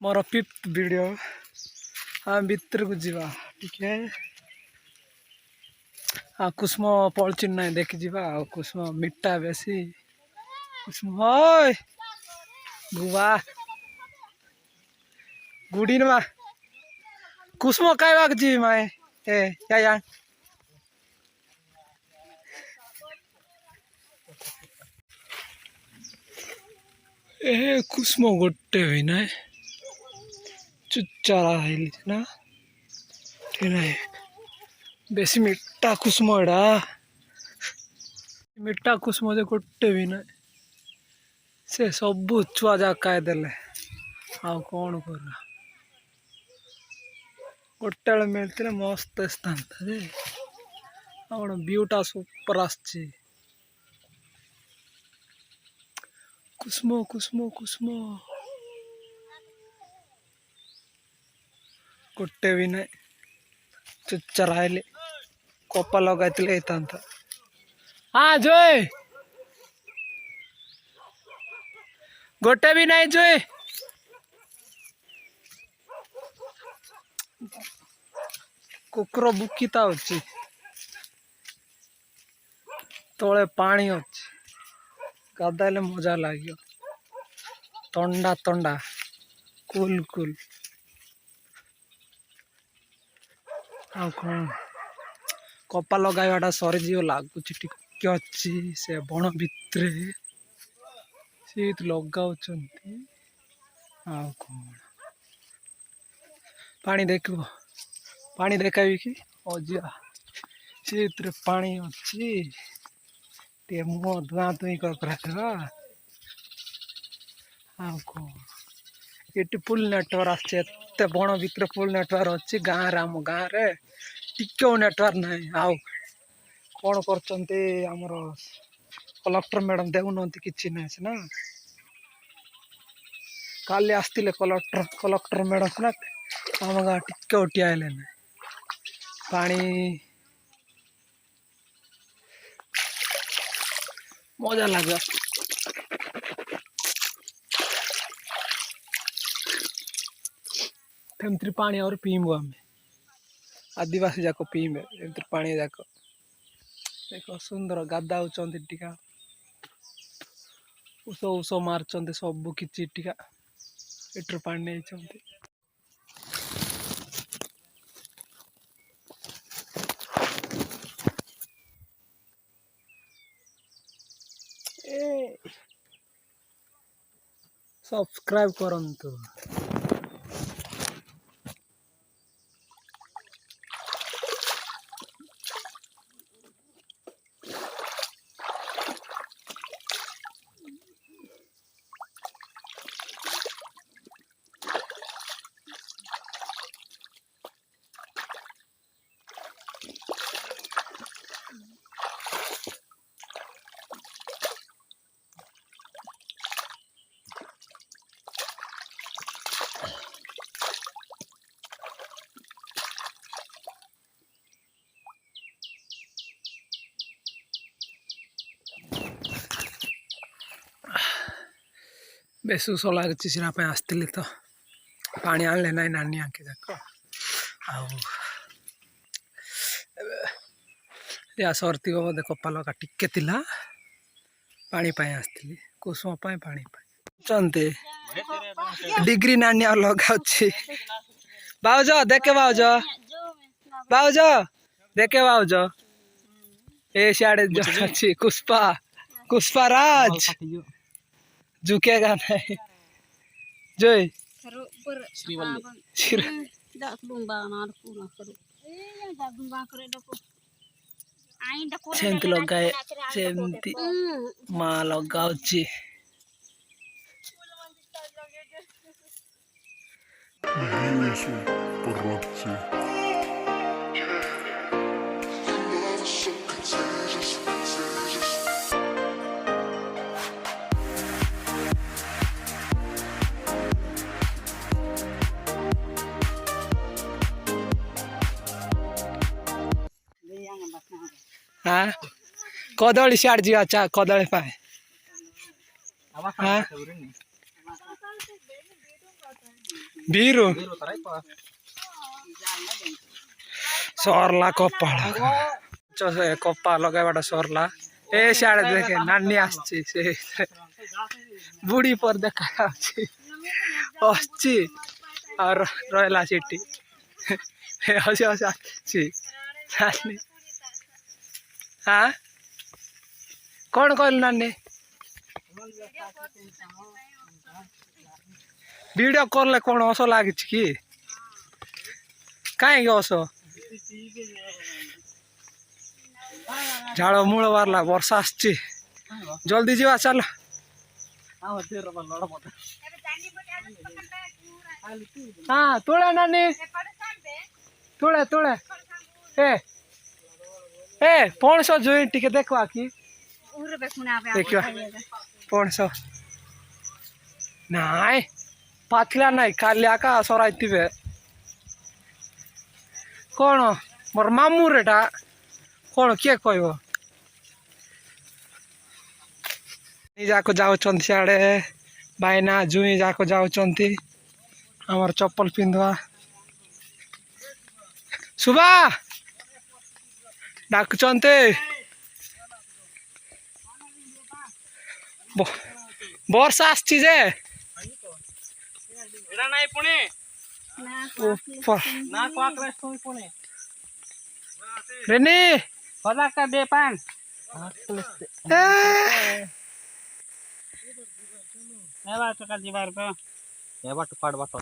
मोर 5th video हाँ भीतर को जीवा ठीक है। हाँ कुसुम पलचिन ना देखी जीवा कुसुम मिट्टा बेसी कुसुम होय गुवा गुडी नमा कुसुम काय वाग जी माय ए या ए कुसुम गोटे हुई ना चुच्चारा है ना ठीक है। बेसी मिट्टा कुसुम एडा मिट्टा कुसुम जे गोटे भी ना से सबू छुआ जा काय देले आ कौन कर गोटे बेले मिलते मस्त स्थान था जे व्यूटा सुपर आसची कुसुम कुसुम कुसुम गोटे भी ना चुच्चराइले कोपा लगाइले हाँ जोय गोटे भी नहीं जोय कुकुर बुकीता अच्छी तले पानी अच्छी गाधाइले मजा लगे तंडा तंडा कूल कूल आ कौन कपा लगाइवाटा सरीजी लगुच टिके अच्छी से बण भितर से लगाउछ आ कौन पानी देख पानी देखाबी कि अजिया से पानी अच्छी टे मुह धुआ धुई कर ये फुल नेटवर्क आते बण भितर फुल नेटवर्क अच्छी गाँव आम गाँव टिके नेटवर्क ना आउ कौन कर कलेक्टर मैडम देखुना कि ना सीना काली आसते कलेक्टर मैडम सीना आम गाँ टिके उठी आए ना पानी मजा लगे एमती पानी और पीबू आम आदिवासी जाक पीबे एमती पानी जाक देख सुंदर गाधा टीका उस उस मार्च सब कि टीका एटर पानी नहीं सब्सक्राइब करंतु बेस उस लगे सीना आसती तो पानी आने ना नानी आंके जाक या सर्ती बोधे कपा लगा टिके पानी आसती कुसुम पानी चलते डिग्री नानी लगा बाउज देखे बाउज बाउज देखे बाउज ए सियाड़े अच्छी कुष्पा कुष्पा राज झुकेगा नहीं जोय सेंती लगाए सेंती माँ लगाउची हाँ कदली सियाड़ जी अच्छा कदली पाए हाँ बीरू सरला कपा कपा लगाइबाट सरला ए सियाड़े देखे नानी आसची से बुढ़ी पर देखा आसची और रहा सीटी हसी हसी आसची नानी हाँ कौन कहल नानी वीडियो करले कौन हस लगी कि कहीं हस झाड़ मूल बारला वर्षा आसची जल्दी जीवा चल हाँ तुले नानी तुले तुले ए पणस जुई टिके देखवा कि देखियो पणस नाई पातला नाई कालिया का सराइतिबे कौन मोर मामू रेटा कौन किए कहब जाको जाऊँच सियाड़े भाईना जुई जाको जाऊँच आमर चप्पल पिंधवा सुबा डाकुचंत वर्षा आसची जे रेनी का बेपान ए बाटो का जीवार पे ए बाटो काट बाटो